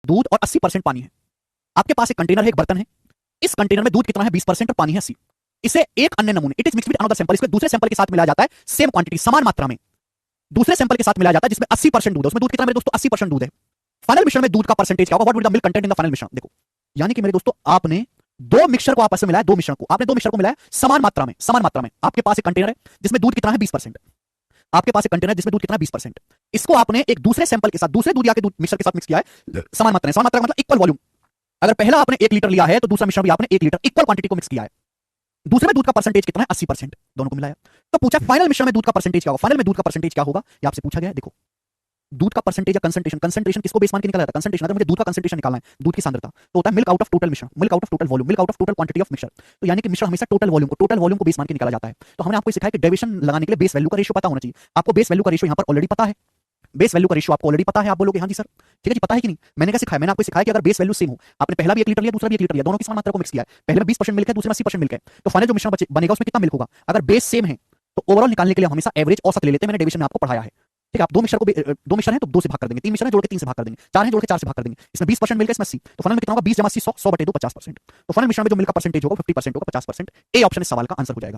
दूध और 80% पानी है। आपके पास एक कंटेनर है, एक बर्तन है, इस कंटेनर में दूध कितना है 20% और पानी है 80। इसे एक अन्य नमूने, it is mixed with another sample, इसको दूसरे सैंपल के साथ मिलाया जाता है, सेम क्वांटिटी समान मात्रा में दूसरे सैंपल के साथ मिलाया जाता है जिसमें 80% दूध है। उसमें दूध कितना मेरे दोस्तों 80% दूध है। फाइनल मिश्रण में दूध का परसेंटेज क्या होगा? What will the milk content in the final मिश्रण? देखो, यानी कि मेरे दोस्तों आपने दो मिक्सचर को आपस में मिलाया, दो मिश्रण को आपने दो मिश्रण को मिलाया समान मात्रा में, समान मात्रा में। आपके पास एक कंटेनर है जिसमें दूध कितना है 20%, आपके पास एक कंटेनर जिसमें दूध कितना है 20%। इसको आपने एक दूसरे सैंपल के साथ, दूसरे दूध या के दूध मिक्सर के साथ मिक्स किया है समान मात्रा में। समान मात्रा का मतलब इक्वल वॉल्यूम। अगर पहला आपने 1 लीटर लिया है तो दूसरा मिश्रण भी आपने 1 लीटर इक्वल क्वांटिटी को मिक्स किया है। दूसरे में दूध का परसेंटेज कितना है 80%, दोनों को मिलाया। तो पूछा फाइनल मिश्रण में दूध का परसेंटेज क्या होगा? फाइनल में दूध का परसेंटेज क्या होगा ये आपसे पूछा गया है। देखो, दूध का परसेंटेज या कंसंट्रेशन, कंसंट्रेशन किसको बेस मान के निकाला जाता है? कंसंट्रेशन। अगर मुझे दूध का कंसंट्रेशन निकालना है, दूध की सांद्रता, तो होता है मिल्क आउट ऑफ टोटल मिश्रण, milk out of total volume, milk out of total quantity of mixture. तो यानी कि मिश्रण हमेशा टोटल वॉल्यूम को बेस मान के निकाला जाता है। तो हमने आपको सिखाया कि डेविएशन लगाने के लिए बेस वैल्यू का रेशियो पता होना चाहिए। आपको बेस वैल्यू का रेशियो यहां पर ऑलरेडी पता है, बेस वैल्यू का रेशियो आपको ऑलरेडी पता है। आप बोलोगे हां जी सर, ठीक है जी, पता है कि नहीं? मैंने क्या सिखाया? मैंने आपको सिखाया कि अगर बेस वैल्यू सेम हो, आपने पहला भी 1 लीटर लिया, दूसरा भी 1 लीटर लिया, दोनों की समान मात्रा को मिक्स किया है, पहले में 20% मिल्क है, दूसरे में 80% मिल्क है, तो फाइनल जो मिश्रण बनेगा उसमें कितना मिल्क होगा? अगर बेस सेम है तो ओवरऑल निकालने के लिए हम हमेशा एवरेज औसत ले लेते हैं। मैंने डेविएशन में आपको पढ़ाया है, ठीक है? आप दो मिश्रण है तो 2 से भाग कर देंगे, 3 मिश्रण है जोड़ के 3 से भाग कर देंगे, 4 है जोड़ के 4 से भाग कर देंगे। इसमें 20% मिल्क है, इसमें 80, तो फाइनल में कितना होगा? 20 जमा 80 100, 100 बटे 2 50%। तो फाइनल मिश्रण में जो मिल्क का परसेंटेज होगा 50% होगा, 50%। ए ऑप्शन इस सवाल का आंसर हो जाएगा।